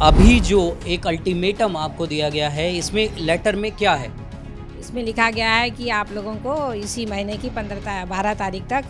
अभी जो एक अल्टीमेटम आपको दिया गया है, इसमें लेटर में क्या है? इसमें लिखा गया है कि आप लोगों को इसी महीने की 12 तारीख तक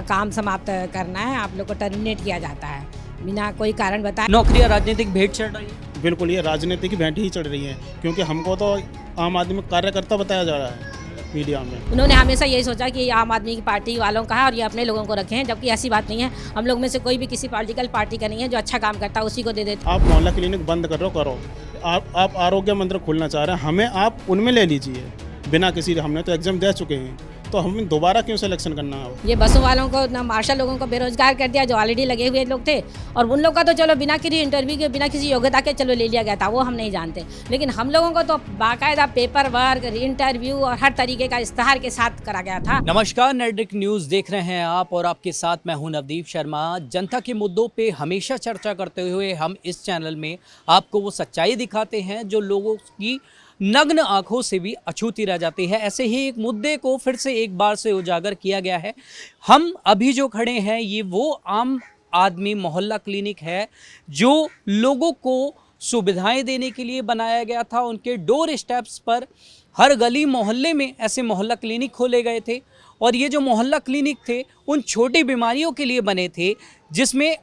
काम समाप्त करना है। आप लोग को टर्मिनेट किया जाता है बिना कोई कारण बताए। नौकरियां राजनीतिक भेंट चढ़ रही है। बिल्कुल, ये राजनीतिक भेंट ही चढ़ रही है, क्योंकि हमको तो आम आदमी कार्यकर्ता बताया जा रहा है मीडिया में। उन्होंने हमेशा यही सोचा कि ये आम आदमी की पार्टी वालों का है और ये अपने लोगों को रखे हैं, जबकि ऐसी बात नहीं है। हम लोग में से कोई भी किसी पॉलिटिकल पार्टी का नहीं है। जो अच्छा काम करता है उसी को दे देते। आप मोहल्ला क्लिनिक बंद करो। आप आरोग्य मंत्र खोलना चाह रहे हैं, हमें आप उनमें ले लीजिए बिना किसी। हमने तो एग्जाम दे चुके हैं, तो हमें दोबारा क्यों सिलेक्शन करना है? ये बसों वालों को ना मार्शल लोगों को बेरोजगार कर दिया, जो ऑलरेडी लगे हुए लोग थे। और उन लोग का तो चलो बिना किसी इंटरव्यू के, बिना किसी योग्यता के चलो ले लिया गया था, वो हम नहीं जानते। लेकिन हम लोगों को तो बाकायदा पेपर वर्क, इंटरव्यू और हर तरीके का इश्तेहार के साथ करा गया था। नमस्कार, नेटडिक न्यूज देख रहे हैं आप और आपके साथ मैं हूं नवदीप शर्मा। जनता के मुद्दों पे हमेशा चर्चा करते हुए हम इस चैनल में आपको वो सच्चाई दिखाते हैं जो लोगों की नग्न आंखों से भी अछूती रह जाती है। ऐसे ही एक मुद्दे को फिर से एक बार से उजागर किया गया है। हम अभी जो खड़े हैं ये वो आम आदमी मोहल्ला क्लिनिक है जो लोगों को सुविधाएं देने के लिए बनाया गया था। उनके डोर स्टेप्स पर हर गली मोहल्ले में ऐसे मोहल्ला क्लिनिक खोले गए थे और ये जो मोहल्ला क्लिनिक थे उन छोटी बीमारियों के लिए बने थे जिसमें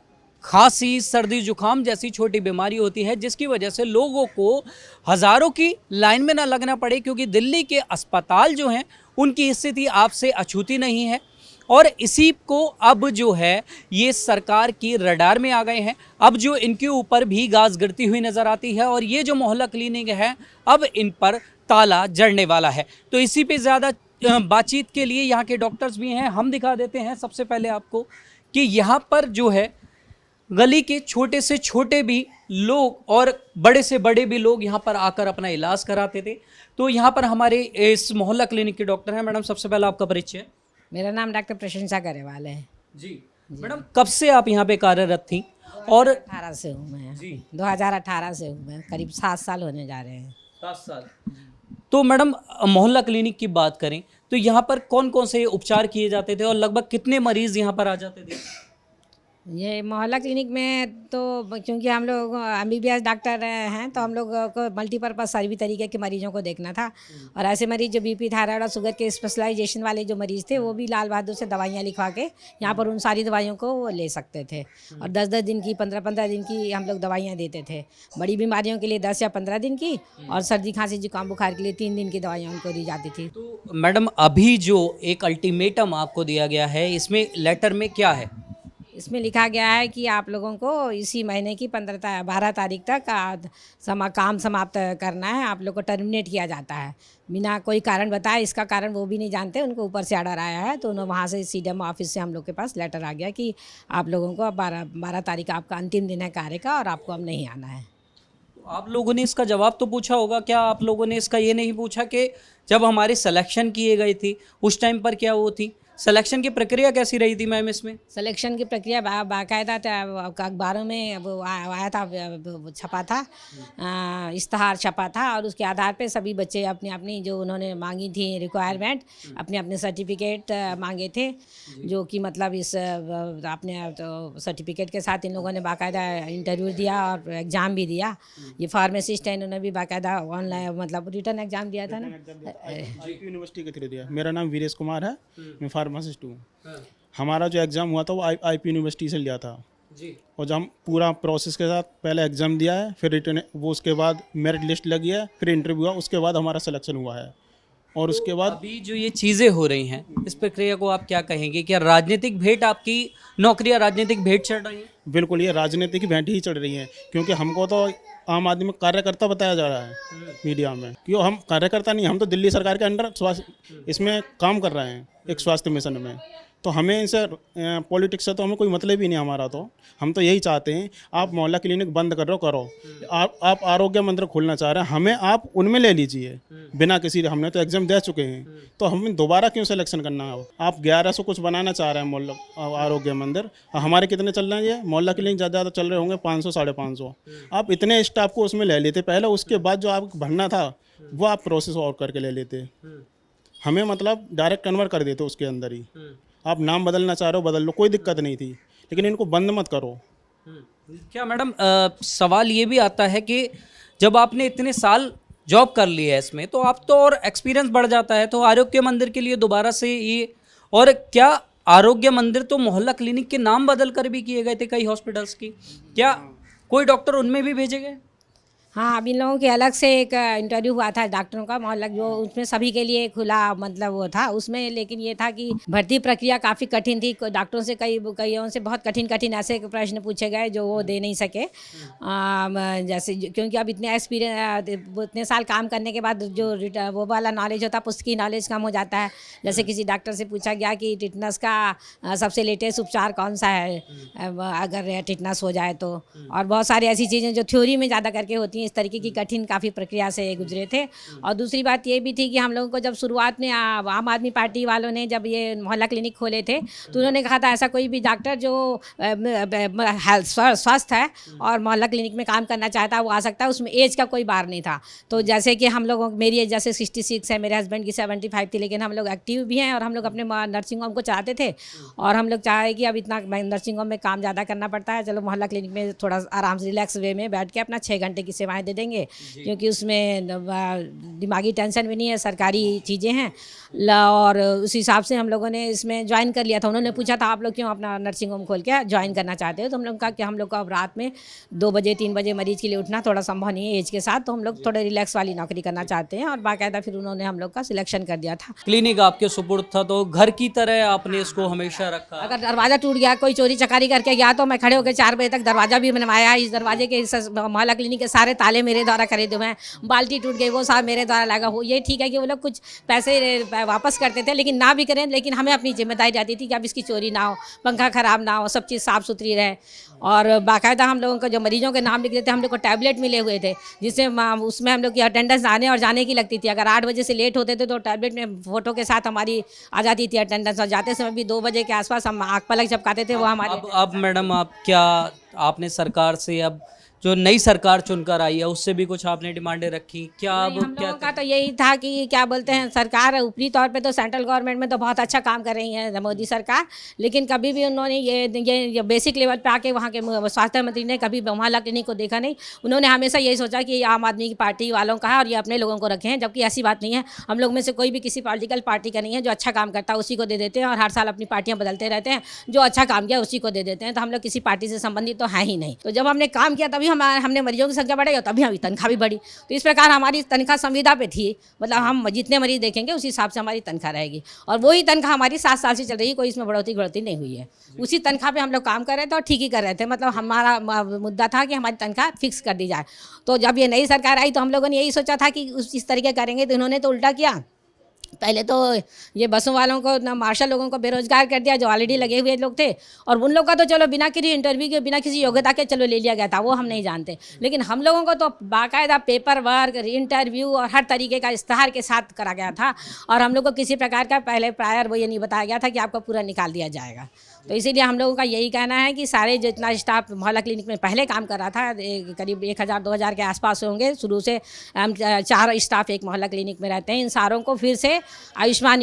खांसी, सर्दी, जुकाम जैसी छोटी बीमारी होती है, जिसकी वजह से लोगों को हज़ारों की लाइन में ना लगना पड़े, क्योंकि दिल्ली के अस्पताल जो हैं उनकी स्थिति आपसे अछूती नहीं है। और इसी को अब जो है ये सरकार की रडार में आ गए हैं। अब जो इनके ऊपर भी गाज गिरती हुई नज़र आती है और ये जो मोहल्ला क्लिनिक है अब इन पर ताला जड़ने वाला है। तो इसी पे ज़्यादा बातचीत के लिए यहाँ के डॉक्टर्स भी हैं, हम दिखा देते हैं सबसे पहले आपको कि यहाँ पर जो है गली के छोटे से छोटे भी लोग और बड़े से बड़े भी लोग यहाँ पर आकर अपना इलाज कराते थे। तो यहाँ पर हमारे इस मोहल्ला क्लिनिक के डॉक्टर हैं। मैडम, सबसे पहले आपका परिचय। मेरा नाम डॉक्टर प्रशंसा गरेवाल है। जी मैडम, कब से आप यहाँ पे कार्यरत थी? और 2018 से हूँ मैं। जी 2018 से हूँ मैं, करीब 7 साल होने जा रहे हैं। 7 साल। तो मैडम, मोहल्ला क्लिनिक की बात करें तो यहाँ पर कौन कौन से उपचार किए जाते थे और लगभग कितने मरीज यहाँ पर आ जाते थे? ये मोहल्ला क्लिनिक में तो क्योंकि हम लोग MBBS डॉक्टर हैं, तो हम लोग को मल्टीपर्पज़ सभी तरीके के मरीजों को देखना था। और ऐसे मरीज जो BP, थायराइड और शुगर के स्पेशलाइजेशन वाले जो मरीज़ थे, वो भी लाल बहादुर से दवाइयाँ लिखवा के यहाँ पर उन सारी दवाइयों को वो ले सकते थे। और 10-10 दिन की, 15-15 दिन की हम लोग दवाइयाँ देते थे। बड़ी बीमारियों के लिए 10 या 15 दिन की, और सर्दी, खांसी, जुकाम, बुखार के लिए 3 दिन की दवाइयाँ उनको दी जाती थी। तो मैडम, अभी जो एक अल्टीमेटम आपको दिया गया है, इसमें लेटर में क्या है? इसमें लिखा गया है कि आप लोगों को इसी महीने की 12 तारीख तक काम समाप्त करना है। आप लोग को टर्मिनेट किया जाता है बिना कोई कारण बताए। इसका कारण वो भी नहीं जानते, उनको ऊपर से ऑर्डर आया है। तो उन्होंने वहाँ से CDM ऑफिस से हम लोग के पास लेटर आ गया कि आप लोगों को 12 तारीख आपका अंतिम दिन है कार्य का और आपको अब नहीं आना है। आप लोगों ने इसका जवाब तो पूछा होगा, क्या आप लोगों ने इसका ये नहीं पूछा कि जब हमारे सिलेक्शन किए गए थे उस टाइम पर क्या वो थी? सिलेक्शन की प्रक्रिया कैसी रही थी मैम? इसमें सिलेक्शन की प्रक्रिया बाकायदा अखबारों में वो आया था, छपा था, इश्तहार छपा था। और उसके आधार पे सभी बच्चे अपनी अपनी जो उन्होंने मांगी थी रिक्वायरमेंट, अपने अपने सर्टिफिकेट मांगे थे, जो कि मतलब इस अपने तो सर्टिफिकेट के साथ इन लोगों ने बाकायदा इंटरव्यू दिया और एग्ज़ाम भी दिया। ये फार्मासिस्ट है, इन्होंने भी बाकायदा ऑनलाइन मतलब रिटर्न एग्ज़ाम दिया था ना, यूनिवर्सिटी के थ्रू दिया। मेरा नाम वीरेश कुमार है, मैं फार्मासिस्ट हूँ। हमारा जो एग्ज़ाम हुआ था वो IP यूनिवर्सिटी से लिया था जी। और जब हम पूरा प्रोसेस के साथ पहले एग्ज़ाम दिया है, फिर रिटर्न, वो उसके बाद मेरिट लिस्ट लगी है, फिर इंटरव्यू हुआ, उसके बाद हमारा सिलेक्शन हुआ है। और उसके बाद अभी जो ये चीज़ें हो रही हैं, इस प्रक्रिया को आप क्या कहेंगे? क्या राजनीतिक भेंट, आपकी नौकरियां राजनीतिक भेंट चढ़ रही हैं? बिल्कुल, ये राजनीतिक भेंट ही चढ़ रही है, क्योंकि हमको तो आम आदमी कार्यकर्ता बताया जा रहा है मीडिया में। क्यों हम कार्यकर्ता नहीं, हम तो दिल्ली सरकार के अंडर स्वास्थ्य इसमें काम कर रहे हैं, एक स्वास्थ्य मिशन में। तो हमें इनसे पॉलिटिक्स से तो हमें कोई मतलब ही नहीं हमारा। तो हम तो यही चाहते हैं, आप मोहल्ला क्लिनिक बंद करो। आप आरोग्य मंत्र खोलना चाह रहे हैं, हमें आप उनमें ले लीजिए बिना किसी। हमने तो एग्जाम दे चुके हैं, तो हमें दोबारा क्यों सिलेक्शन करना है? आप 1100 कुछ बनाना चाह रहे हैं मोहल्ला आरोग्य मंदिर। हमारे कितने चल रहे हैं? ये मोहल्ला क्लिनिक ज़्यादा चल रहे होंगे 500 550। आप इतने स्टाफ को उसमें ले लेते पहले, उसके बाद जो आप भरना था वो आप प्रोसेस और करके ले लेते। हमें मतलब डायरेक्ट कन्वर्ट कर देते उसके अंदर ही। आप नाम बदलना चाह रहे हो बदल लो, कोई दिक्कत नहीं थी, लेकिन इनको बंद मत करो। क्या मैडम सवाल ये भी आता है कि जब आपने इतने साल जॉब कर ली है इसमें तो आप तो और एक्सपीरियंस बढ़ जाता है, तो आरोग्य मंदिर के लिए दोबारा से ये, और क्या आरोग्य मंदिर तो मोहल्ला क्लिनिक के नाम बदल कर भी किए गए थे कई हॉस्पिटल्स की, क्या कोई डॉक्टर उनमें भी भेजे गए? हाँ, अब इन लोगों के अलग से एक इंटरव्यू हुआ था डॉक्टरों का मोहल्ला, जो उसमें सभी के लिए खुला मतलब वो था उसमें, लेकिन ये था कि भर्ती प्रक्रिया काफ़ी कठिन थी। डॉक्टरों से कईयों से बहुत कठिन कठिन ऐसे प्रश्न पूछे गए जो वो दे नहीं सके। जैसे क्योंकि अब इतने एक्सपीरियंस, इतने साल काम करने के बाद जो वो वाला नॉलेज होता है, पुस्तकी नॉलेज कम हो जाता है। जैसे किसी डॉक्टर से पूछा गया कि टिटनस का सबसे लेटेस्ट उपचार कौन सा है अगर टिटनस हो जाए तो, और बहुत सारी ऐसी चीज़ें जो थ्योरी में ज़्यादा करके होती हैं, इस तरीके की कठिन काफ़ी प्रक्रिया से गुजरे थे। और दूसरी बात ये भी थी कि हम लोगों को जब शुरुआत में आम आदमी पार्टी वालों ने जब ये मोहल्ला क्लिनिक खोले थे तो उन्होंने कहा था ऐसा कोई भी डॉक्टर जो स्वस्थ है और मोहल्ला क्लिनिक में काम करना चाहता है वो आ सकता है, उसमें एज का कोई बार नहीं था। तो जैसे कि हम लोगों, मेरी एज जैसे 66 है, मेरे हस्बैंड की 75 थी, लेकिन हम लोग एक्टिव भी हैं और हम लोग अपने नर्सिंग होम को चाहते थे। और हम लोग चाहे कि अब इतना नर्सिंग होम में काम ज़्यादा करना पड़ता है, चलो मोहल्ला क्लिनिक में थोड़ा आराम से रिलैक्स वे में बैठ के अपना 6 घंटे की सेवाएं दे देंगे, क्योंकि उसमें दिमागी टेंशन भी नहीं है, सरकारी चीज़ें हैं। और उस हिसाब से हम लोगों ने इसमें ज्वाइन कर लिया था। उन्होंने पूछा था आप लोग क्यों अपना नर्सिंग होम खोल के ज्वाइन करना चाहते हो, तो हम लोग कहा कि हम लोग को अब रात में 2 बजे 3 बजे मरीज़ के लिए उठना थोड़ा संभव नहीं है एज के साथ, तो हम लोग थोड़े रिलैक्स वाली नौकरी करना चाहते हैं। और बाकायदा फिर उन्होंने हम लोग का सिलेक्शन कर दिया था। क्लिनिक आपके सुपुर्द था तो घर की तरह आपने इसको हमेशा रखा। अगर दरवाज़ा टूट गया, कोई चोरी चकारी करके गया, तो मैं खड़े होकर 4 बजे तक दरवाज़ा भी बनवाया। इस दरवाजे के मोहल्ला क्लिनिक के सारे ताले मेरे द्वारा खरीदे हुए हैं। बाल्टी टूट गई वो साहब मेरे द्वारा लगा हो। ये ठीक है कि वो लोग कुछ पैसे वापस करते थे, लेकिन ना भी करें, लेकिन हमें अपनी जिम्मेदारी रहती थी कि अब इसकी चोरी ना हो, पंखा ख़राब ना हो, सब चीज़ साफ़ सुथरी रहे। और बाकायदा हम लोगों को जो मरीजों के नाम लिख देते, हम लोग को टैबलेट मिले हुए थे जिससे उसमें हम लोग की अटेंडेंस आने और जाने की लगती थी। अगर 8 बजे से लेट होते थे तो टैबलेट में फ़ोटो के साथ हमारी आ जाती थी अटेंडेंस, और जाते समय भी 2 बजे के आसपास हम आँख पलक झपकाते थे वो हमारे। अब मैडम आप क्या, आपने सरकार से अब जो नई सरकार चुनकर आई है उससे भी कुछ आपने डिमांडें रखी क्या? अब नहीं, हम क्या लोगों का तो यही था कि क्या बोलते हैं, सरकार ऊपरी तौर पे तो सेंट्रल गवर्नमेंट में तो बहुत अच्छा काम कर रही है मोदी सरकार, लेकिन कभी भी उन्होंने ये बेसिक लेवल पे आके वहाँ के स्वास्थ्य मंत्री ने कभी मोहल्ला क्लिनिक को देखा नहीं। उन्होंने हमेशा यही सोचा कि ये आम आदमी की पार्टी वालों का है और ये अपने लोगों को रखे हैं, जबकि ऐसी बात नहीं है। हम लोग में से कोई भी किसी पॉलिटिकल पार्टी का नहीं है। जो अच्छा काम करता है उसी को दे देते हैं, और हर साल अपनी पार्टियाँ बदलते रहते हैं। जो अच्छा काम किया उसी को दे देते हैं। तो हम लोग किसी पार्टी से संबंधित तो है ही नहीं। तो जब हमने काम किया तभी हमने मरीजों की संख्या बढ़ेगी, तभी हमारी तनख्वाह भी बढ़ी। तो इस प्रकार हमारी तनख्वाह संविदा पे थी, मतलब हम जितने मरीज देखेंगे उसी हिसाब से हमारी तनख्वाह रहेगी। और वही तनख्वाह हमारी 7 साल से चल रही है, कोई इसमें बढ़ोतरी नहीं हुई है। उसी तनख्वाह पे हम लोग काम कर रहे थे और ठीक ही कर रहे थे। मतलब हमारा मुद्दा था कि हमारी तनख्वाह फिक्स कर दी जाए। तो जब ये नई सरकार आई तो हम लोगों ने यही सोचा था कि इस तरीके करेंगे, तो इन्होंने तो उल्टा किया। पहले तो ये बसों वालों को ना, मार्शल लोगों को बेरोजगार कर दिया जो ऑलरेडी लगे हुए लोग थे। और उन लोग का तो चलो बिना किसी इंटरव्यू के, बिना किसी योग्यता के चलो ले लिया गया था, वो हम नहीं जानते। लेकिन हम लोगों को तो बाकायदा पेपर वर्क, इंटरव्यू और हर तरीके का इश्तहार के साथ करा गया था। और हम लोग को किसी प्रकार का पहले प्रायर वो ये नहीं बताया गया था कि आपको पूरा निकाल दिया जाएगा। तो इसीलिए हम लोगों का यही कहना है कि सारे जितना स्टाफ मोहल्ला क्लिनिक में पहले काम कर रहा था, करीब 1000-2000 के आसपास होंगे। शुरू से हम 4 स्टाफ एक मोहल्ला क्लिनिक में रहते हैं। इन सारों को फिर से आयुष्मान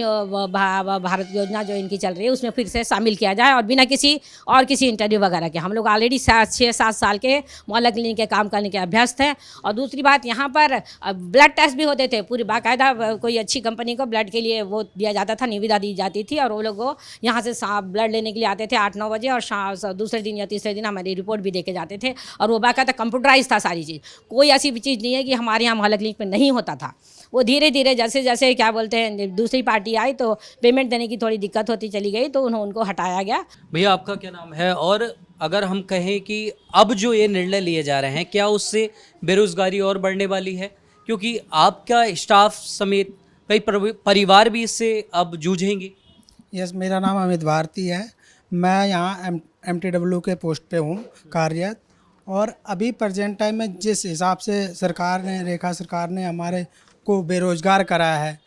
भारत योजना जो इनकी चल रही है उसमें फिर से शामिल किया जाए, और बिना किसी इंटरव्यू वगैरह के। हम लोग ऑलरेडी 6-7 साल के मोहल्ला क्लिनिक के काम करने के अभ्यस्त हैं। और दूसरी बात, यहाँ पर ब्लड टेस्ट भी होते थे पूरी बाकायदा। कोई अच्छी कंपनी को ब्लड के लिए वो दिया जाता था, निविदा दी जाती थी, और वो लोग वो यहाँ से ब्लड लेने के लिए आते थे 8-9 बजे, और दूसरे दिन या तीसरे दिन हमारी रिपोर्ट भी देके जाते थे। और वो बाकायदा कंप्यूटराइज था सारी चीज़। कोई ऐसी भी चीज़ नहीं है कि हमारे यहाँ मोहल्ला क्लिनिक में नहीं होता था। वो धीरे धीरे जैसे जैसे क्या बोलते हैं दूसरी पार्टी आई तो पेमेंट देने की थोड़ी दिक्कत होती चली गई, तो उनको हटाया गया। भैया आपका क्या नाम है? और अगर हम कहें कि अब जो ये निर्णय लिए जा रहे हैं, क्या उससे बेरोजगारी और बढ़ने वाली है? क्योंकि आपका स्टाफ समेत कई परिवार भी इससे अब जूझेंगे। यस, मेरा नाम अमित भारती है। मैं यहाँ MTW के पोस्ट पे हूँ कार्यरत। और अभी प्रेजेंट टाइम में जिस हिसाब से रेखा सरकार ने हमारे को बेरोजगार कराया है,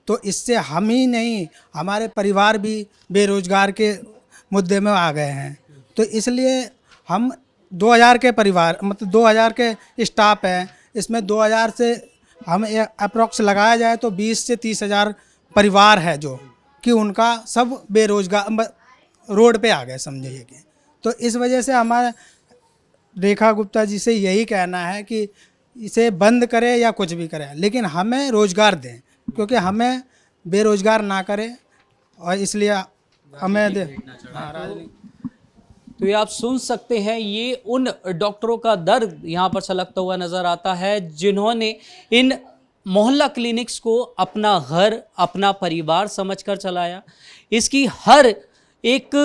तो इससे हम ही नहीं हमारे परिवार भी बेरोजगार के मुद्दे में आ गए हैं। तो इसलिए हम 2000 के परिवार, मतलब 2000 के स्टाफ हैं, इसमें 2000 से हम अप्रॉक्स लगाया जाए तो 20 से 30 हज़ार परिवार है जो कि उनका सब बेरोजगार रोड पे आ गए समझिए कि। तो इस वजह से हमारे रेखा गुप्ता जी से यही कहना है कि इसे बंद करे या कुछ भी करे, लेकिन हमें रोज़गार दें, क्योंकि हमें बेरोज़गार ना करें, और इसलिए हमें दे। तो ये आप सुन सकते हैं, ये उन डॉक्टरों का दर्द यहाँ पर छलकता हुआ नजर आता है जिन्होंने इन मोहल्ला क्लिनिक्स को अपना घर, अपना परिवार समझकर चलाया। इसकी हर एक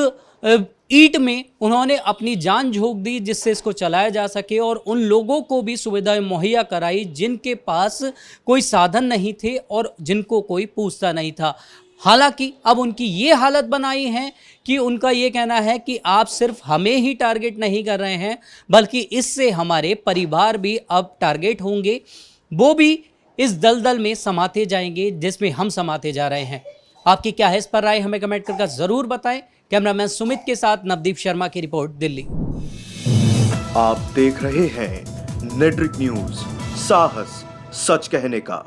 ईंट में उन्होंने अपनी जान झोंक दी जिससे इसको चलाया जा सके, और उन लोगों को भी सुविधाएं मुहैया कराई जिनके पास कोई साधन नहीं थे और जिनको कोई पूछता नहीं था। हालांकि अब उनकी ये हालत बनाई है कि उनका ये कहना है कि आप सिर्फ हमें ही टारगेट नहीं कर रहे हैं, बल्कि इससे हमारे परिवार भी अब टारगेट होंगे, वो भी इस दलदल में समाते जाएंगे जिसमें हम समाते जा रहे हैं। आपकी क्या है इस पर राय, हमें कमेंट करके ज़रूर बताएं। कैमरामैन सुमित के साथ नवदीप शर्मा की रिपोर्ट, दिल्ली। आप देख रहे हैं नेट्रिक न्यूज, साहस सच कहने का।